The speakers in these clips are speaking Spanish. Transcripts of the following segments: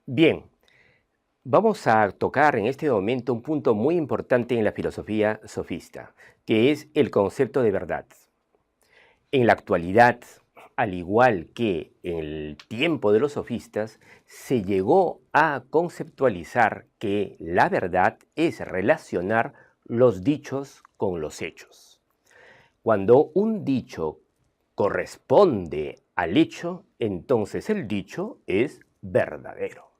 Bien, vamos a tocar en este momento un punto muy importante en la filosofía sofista, que es el concepto de verdad. En la actualidad, al igual que en el tiempo de los sofistas, se llegó a conceptualizar que la verdad es relacionar los dichos con los hechos. Cuando un dicho corresponde al hecho, entonces el dicho es verdadero.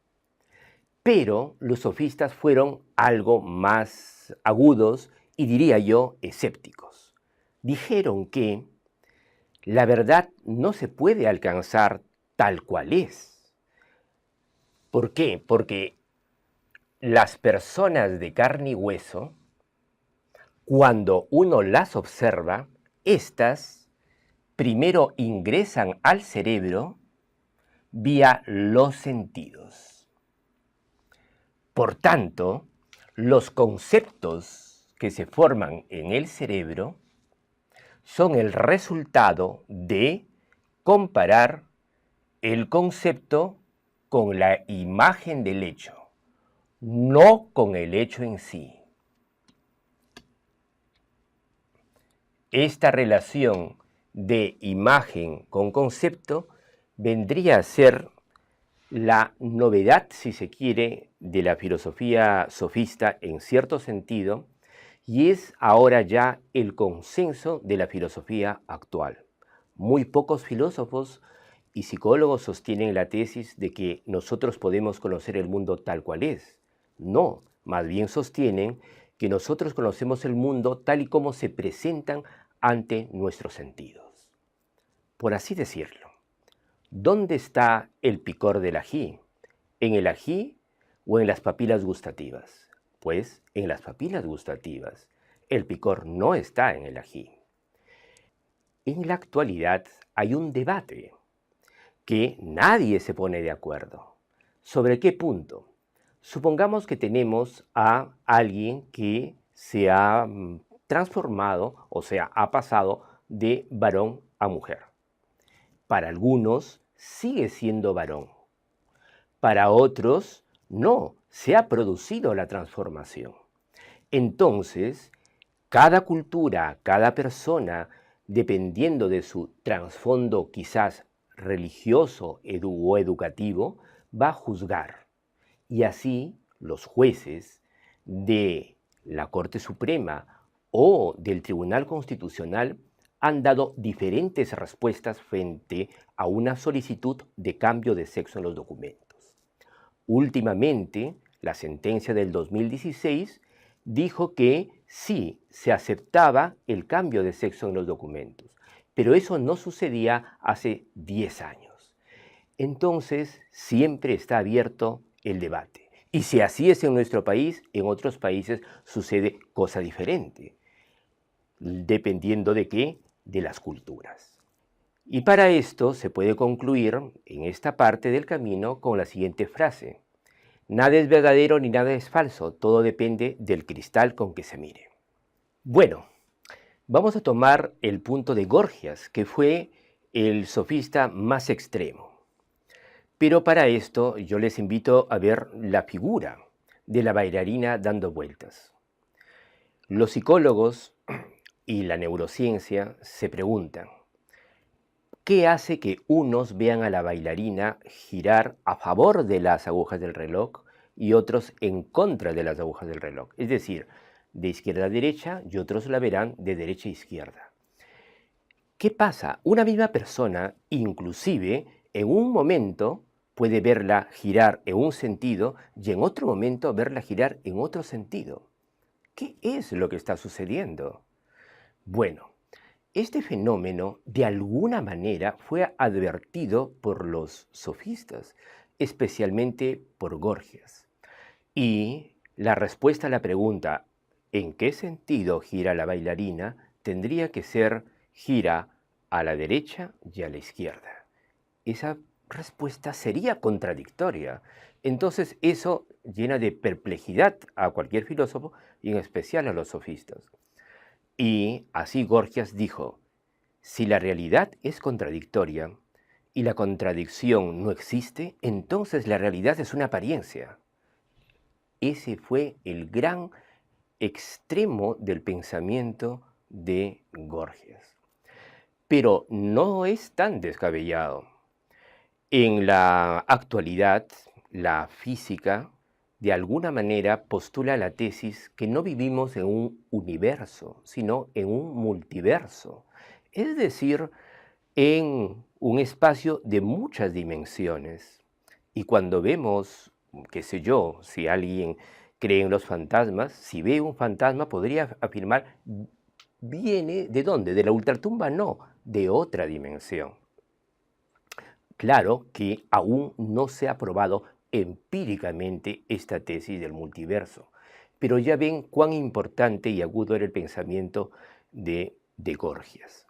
Pero los sofistas fueron algo más agudos y diría yo escépticos. Dijeron que la verdad no se puede alcanzar tal cual es. ¿Por qué? Porque las personas de carne y hueso, cuando uno las observa, éstas primero ingresan al cerebro vía los sentidos. Por tanto, los conceptos que se forman en el cerebro son el resultado de comparar el concepto con la imagen del hecho, no con el hecho en sí. Esta relación de imagen con concepto vendría a ser la novedad, si se quiere, de la filosofía sofista en cierto sentido, y es ahora ya el consenso de la filosofía actual. Muy pocos filósofos y psicólogos sostienen la tesis de que nosotros podemos conocer el mundo tal cual es. No, más bien sostienen que nosotros conocemos el mundo tal y como se presentan ante nuestros sentidos. Por así decirlo, ¿dónde está el picor del ají? ¿En el ají o en las papilas gustativas? Pues en las papilas gustativas. El picor no está en el ají. En la actualidad hay un debate que nadie se pone de acuerdo. ¿Sobre qué punto? Supongamos que tenemos a alguien que se ha transformado, o sea, ha pasado de varón a mujer. Para algunos sigue siendo varón. Para otros no, se ha producido la transformación. Entonces, cada cultura, cada persona, dependiendo de su trasfondo quizás religioso o educativo, va a juzgar. Y así los jueces de la Corte Suprema o del Tribunal Constitucional han dado diferentes respuestas frente a una solicitud de cambio de sexo en los documentos. Últimamente, la sentencia del 2016 dijo que sí se aceptaba el cambio de sexo en los documentos, pero eso no sucedía hace 10 años. Entonces, siempre está abierto el debate. Y si así es en nuestro país, en otros países sucede cosa diferente, dependiendo de qué, de las culturas. Y para esto se puede concluir en esta parte del camino con la siguiente frase: nada es verdadero ni nada es falso, todo depende del cristal con que se mire. Bueno, vamos a tomar el punto de Gorgias, que fue el sofista más extremo. Pero para esto yo les invito a ver la figura de la bailarina dando vueltas. Los psicólogos y la neurociencia se preguntan, ¿qué hace que unos vean a la bailarina girar a favor de las agujas del reloj y otros en contra de las agujas del reloj? Es decir, de izquierda a derecha y otros la verán de derecha a izquierda. ¿Qué pasa? Una misma persona, inclusive, en un momento puede verla girar en un sentido y en otro momento verla girar en otro sentido. ¿Qué es lo que está sucediendo? Bueno, este fenómeno de alguna manera fue advertido por los sofistas, especialmente por Gorgias. Y la respuesta a la pregunta ¿en qué sentido gira la bailarina? Tendría que ser gira a la derecha y a la izquierda. Esa respuesta sería contradictoria. Entonces eso llena de perplejidad a cualquier filósofo y en especial a los sofistas. Y así Gorgias dijo, si la realidad es contradictoria, y la contradicción no existe, entonces la realidad es una apariencia. Ese fue el gran extremo del pensamiento de Gorgias. Pero no es tan descabellado. En la actualidad, la física de alguna manera postula la tesis que no vivimos en un universo, sino en un multiverso, es decir, en un espacio de muchas dimensiones. Y cuando vemos, qué sé yo, si alguien cree en los fantasmas, si ve un fantasma podría afirmar, ¿viene de dónde? ¿De la ultratumba? No, de otra dimensión. Claro que aún no se ha probado empíricamente esta tesis del multiverso, pero ya ven cuán importante y agudo era el pensamiento de Gorgias.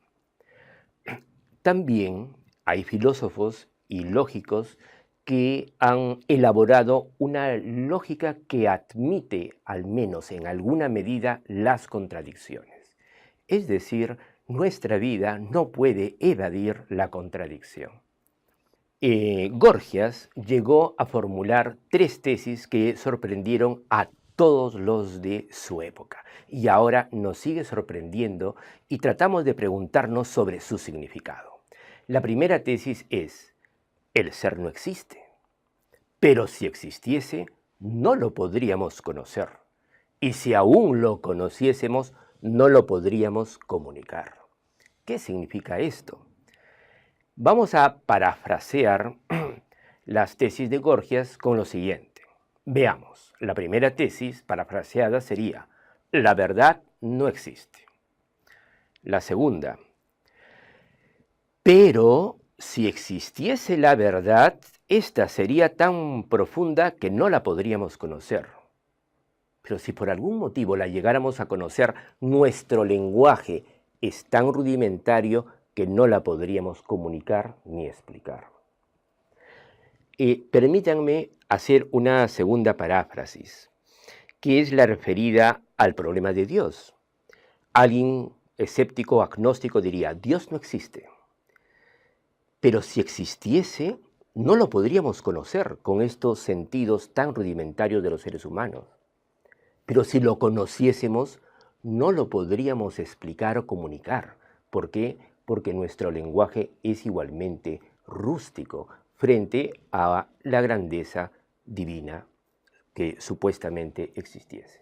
También hay filósofos y lógicos que han elaborado una lógica que admite, al menos en alguna medida, las contradicciones. Es decir, nuestra vida no puede evadir la contradicción. Gorgias llegó a formular 3 tesis que sorprendieron a todos los de su época y ahora nos sigue sorprendiendo y tratamos de preguntarnos sobre su significado. La primera tesis es: el ser no existe, pero si existiese, no lo podríamos conocer, y si aún lo conociésemos, no lo podríamos comunicar. ¿Qué significa esto? Vamos a parafrasear las tesis de Gorgias con lo siguiente. Veamos, la primera tesis parafraseada sería: la verdad no existe. La segunda: pero si existiese la verdad, esta sería tan profunda que no la podríamos conocer. Pero si por algún motivo la llegáramos a conocer, nuestro lenguaje es tan rudimentario que no la podríamos comunicar ni explicar. Permítanme hacer una segunda paráfrasis, que es la referida al problema de Dios. Alguien escéptico o agnóstico diría: Dios no existe. Pero si existiese, no lo podríamos conocer con estos sentidos tan rudimentarios de los seres humanos. Pero si lo conociésemos, no lo podríamos explicar o comunicar. ¿Por qué? Porque nuestro lenguaje es igualmente rústico frente a la grandeza divina que supuestamente existiese.